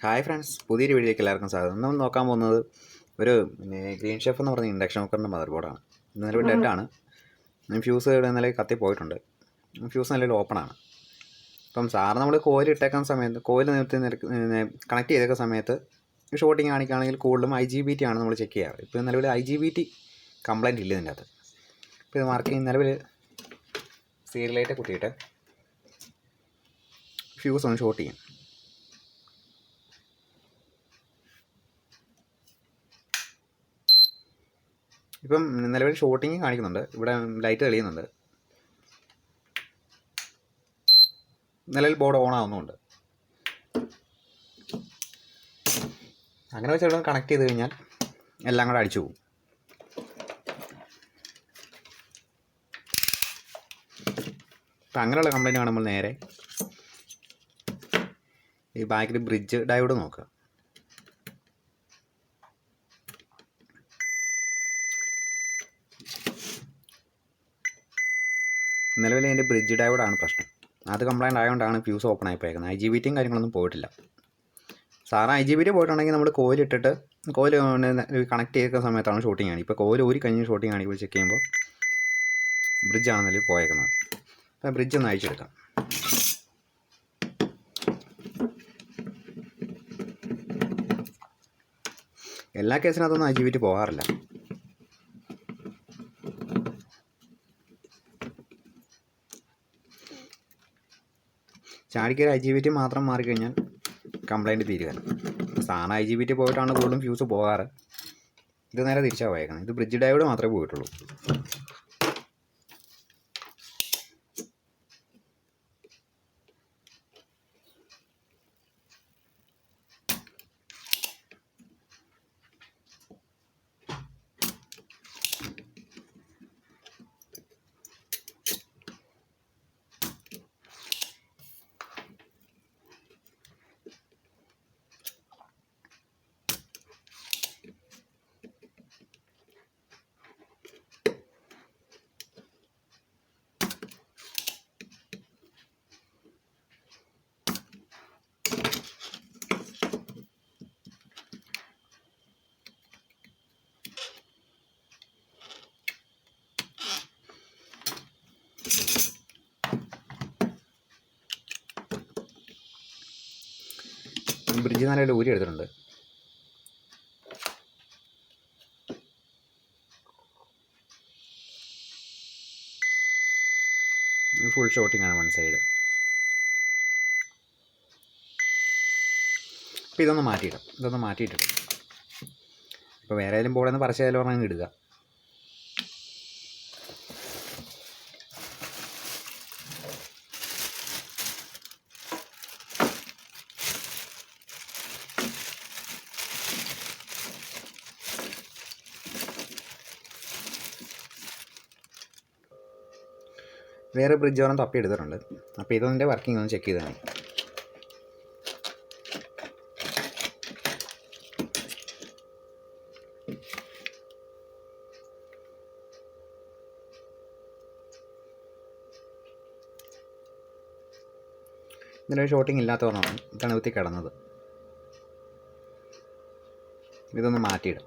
Hi friends, പുതിയൊരു വീഡിയോയ്ക്ക് എല്ലാവർക്കും സ്വാഗതം. നമ്മൾ നോക്കാൻ പോകുന്നത് ഒരു ഗ്രീൻ ഷെഫ് എന്ന് പറഞ്ഞ ഇൻഡക്ഷൻ കുക്കറിൻ്റെ മദർ ബോർഡാണ്. നിലവിൽ ഡെഡാണ്. ഫ്യൂസ് ഇന്നലെ കത്തി പോയിട്ടുണ്ട്. ഫ്യൂസ് നിലവിൽ ഓപ്പണാണ്. അപ്പം സാറ് നമ്മൾ കോയിൽ ഇട്ടേക്കുന്ന സമയത്ത് കോയിൽ കണക്ട് ചെയ്തേക്കുന്ന സമയത്ത് ഷോർട്ടിങ് കാണിക്കുകയാണെങ്കിൽ കൂടുതലും IGBT ആണ് നമ്മൾ ചെക്ക് ചെയ്യാറ്. ഇപ്പോൾ നിലവിൽ IGBT കംപ്ലയിൻറ്റ് ഇല്ല ഇതിൻ്റെ അകത്ത്. ഇപ്പോൾ ഇത് മാർക്ക് ചെയ്യുന്ന നിലവിൽ സീരിയലായിട്ട് കുത്തിയിട്ട് ഫ്യൂസ് ഒന്ന് ഷോർട്ട് ചെയ്യും. ഇപ്പം നിലവിൽ ഷോർട്ടിങ് കാണിക്കുന്നുണ്ട്. ഇവിടെ ലൈറ്റ് തെളിയുന്നുണ്ട്. നിലവിൽ ബോർഡ് ഓൺ ആവുന്നുണ്ട്. അങ്ങനെ വെച്ച് ഇവിടെ കണക്ട് ചെയ്ത് കഴിഞ്ഞാൽ എല്ലാം കൂടെ അടിച്ചു പോകും. അപ്പം അങ്ങനെയുള്ള കംപ്ലയിൻറ്റ് കാണുമ്പോൾ നേരെ ഈ ബാക്കിൽ ബ്രിഡ്ജ് ഡയോഡ് നോക്കുക. നിലവിൽ അതിൻ്റെ ബ്രിഡ്ജ് ഡയോഡാണ് പ്രശ്നം. അത് കംപ്ലയിൻ്റ് ആയതുകൊണ്ടാണ് ഫ്യൂസ് ഓപ്പൺ ആയി പോയേക്കുന്നത്. IGBTയും കാര്യങ്ങളൊന്നും പോയിട്ടില്ല. സാധാരണ IGBT പോയിട്ടുണ്ടെങ്കിൽ നമ്മൾ കോയിലിട്ടിട്ട് കോയിൽ കണക്ട് ചെയ്ത സമയത്താണ് ഷൂട്ടിങ് ആണ്. ഇപ്പോൾ കോയിൽ ഒരു കഴിഞ്ഞ് ഷൂട്ടിങ് ആണ്. ഇപ്പോൾ ചെക്ക് ചെയ്യുമ്പോൾ ബ്രിഡ്ജാണ് നിലവിൽ പോയേക്കുന്നത്. അപ്പോൾ ബ്രിഡ്ജ് ഒന്ന് അയച്ചെടുക്കാം. എല്ലാ കേസിനകത്തൊന്നും IGBT പോകാറില്ല. ചാടിക്കൊരു IGBT മാത്രം മാറിക്കഴിഞ്ഞാൽ കംപ്ലയിൻറ്റ് തീരുകയാണ്. സാധാരണ IGBT പോയിട്ടാണ് കൂടുതലും ഫ്യൂസ് പോകാറ്. ഇത് നേരെ തിരിച്ചാണ് പോയേക്കുന്നത്. ഇത് ബ്രിഡ്ജ് ഡയോഡ് മാത്രമേ പോയിട്ടുള്ളൂ. ബ്രിഡ്ജ് നല്ല ഊരി എടുത്തിട്ടുണ്ട്. ഫുൾ ഷോട്ടിംഗ് ആണ് വൺ സൈഡ്. അപ്പോൾ ഇതൊന്ന് മാറ്റിയിട്ടിട്ട് ഇപ്പോൾ വേറെ ഏതെങ്കിലും ബോർഡിൽ നിന്ന് പറിച്ചായാലും പറഞ്ഞാൽ ഇടുക. വേറെ ബ്രിഡ്ജ് ഓരം തപ്പി എടുത്തിട്ടുണ്ട്. അപ്പോൾ ഇതൊന്നിൻ്റെ വർക്കിംഗ് ഒന്ന് ചെക്ക് ചെയ്താണ്. ഇതിലൊരു ഷോട്ടിങ് ഇല്ലാത്ത പറഞ്ഞാണ് ഇതാണ് കുത്തി കിടന്നത്. ഇതൊന്ന് മാറ്റിയിടാം.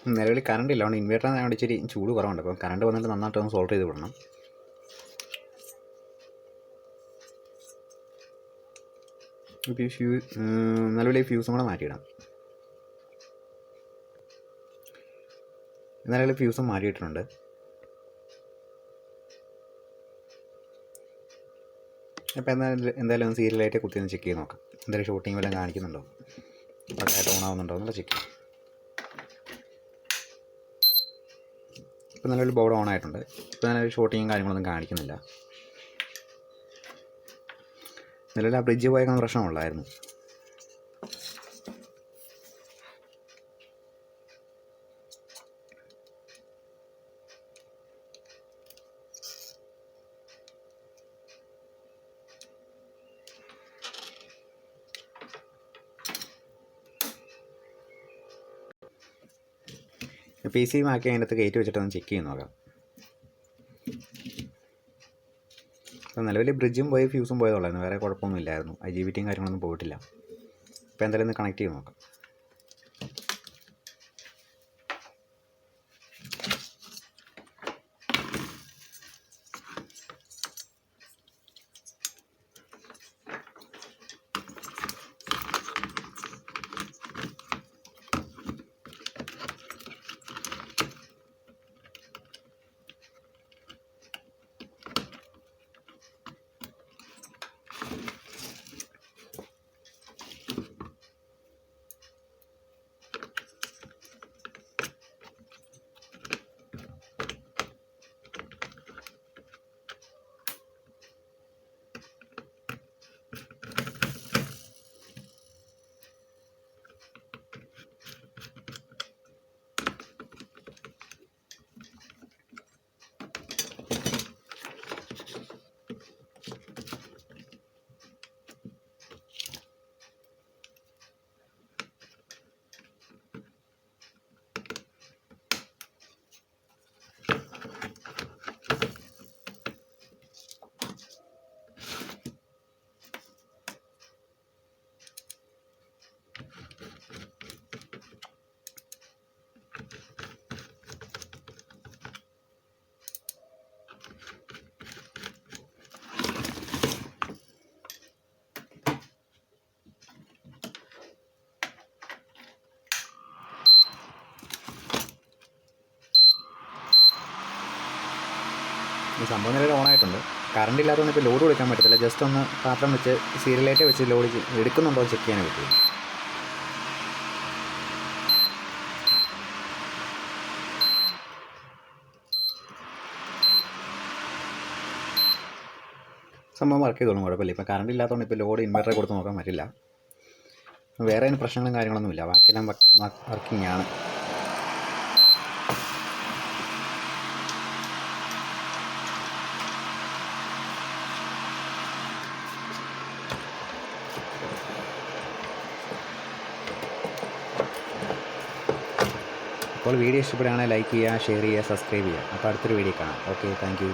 നിലവിൽ കറണ്ട് ഇല്ല, അതുകൊണ്ട് ഇൻവേർട്ടറിനാണ് ഇച്ചിരി ചൂട് കുറവുണ്ട്. അപ്പം കറണ്ട് വന്നിട്ട് നന്നായിട്ടൊന്ന് സോൾവ് ചെയ്ത് വിടണം. ഇപ്പോൾ ഈ നിലവിൽ ഈ ഫ്യൂസും കൂടെ മാറ്റിയിടാം. നിലവിൽ ഫ്യൂസും മാറ്റിയിട്ടുണ്ട്. അപ്പോൾ എന്തായാലും ഒന്ന് സീരിയലായിട്ട് കുത്തി ഒന്ന് ചെക്ക് ചെയ്ത് നോക്കാം. എന്തായാലും ഷൂട്ടിംഗ് വല്ലതും കാണിക്കുന്നുണ്ടോ, പക്കായിട്ട് ഓണാവുന്നുണ്ടോ എന്നുള്ള ചെക്ക് ചെയ്യാം. ഇപ്പോൾ നല്ലൊരു ബോർഡ് ഓൺ ആയിട്ടുണ്ട്. ഇപ്പോൾ നല്ലൊരു ഷൂട്ടിങ്ങും കാര്യങ്ങളൊന്നും കാണിക്കുന്നില്ല. നിലവിൽ ആ ബ്രിഡ്ജ് പോയേക്കുന്ന പ്രശ്നമുള്ളായിരുന്നു. PC ആക്കി അതിനകത്ത് കയറ്റി വെച്ചിട്ടൊന്ന് ചെക്ക് ചെയ്ത് നോക്കാം. അപ്പോൾ നിലവിൽ ബ്രിഡ്ജും പോയി ഫ്യൂസും പോയതുള്ളായിരുന്നു, വേറെ കുഴപ്പമൊന്നും ഇല്ലായിരുന്നു. IGBTയും കാര്യങ്ങളൊന്നും പോയിട്ടില്ല. ഇപ്പോൾ എന്തായാലും ഒന്ന് കണക്ട് ചെയ്ത് നോക്കാം. ഈ സംഭവം നിലവിൽ ഓണായിട്ടുണ്ട്. കറണ്ട് ഇല്ലാത്തതുകൊണ്ട് ഇപ്പോൾ ലോഡ് കൊടുക്കാൻ പറ്റത്തില്ല. ജസ്റ്റ് ഒന്ന് പാത്രം വെച്ച് സീരിയലായിട്ട് വെച്ച് ലോഡ് എടുക്കുന്നുണ്ടോ എന്ന് ചെക്ക് ചെയ്യാനേ പറ്റും. സംഭവം വർക്ക് ചെയ്തോളും, കുഴപ്പമില്ല. ഇപ്പോൾ കറണ്ട് ഇല്ലാത്തതുകൊണ്ട് ഇപ്പോൾ ലോഡ് ഇൻവെർട്ടർ കൊടുത്ത് നോക്കാൻ പറ്റില്ല. വേറെ അതിന് പ്രശ്നങ്ങളും കാര്യങ്ങളൊന്നുമില്ല, ബാക്കിയെല്ലാം വർക്കിംഗ് ആണ്. അപ്പോൾ വീഡിയോ ഇഷ്ടപ്പെടുകയാണെങ്കിൽ ലൈക്ക് ചെയ്യുക, ഷെയർ ചെയ്യുക, സബ്സ്ക്രൈബ് ചെയ്യുക. അപ്പോൾ അടുത്തൊരു വീഡിയോ കാണാം. Okay, thank you.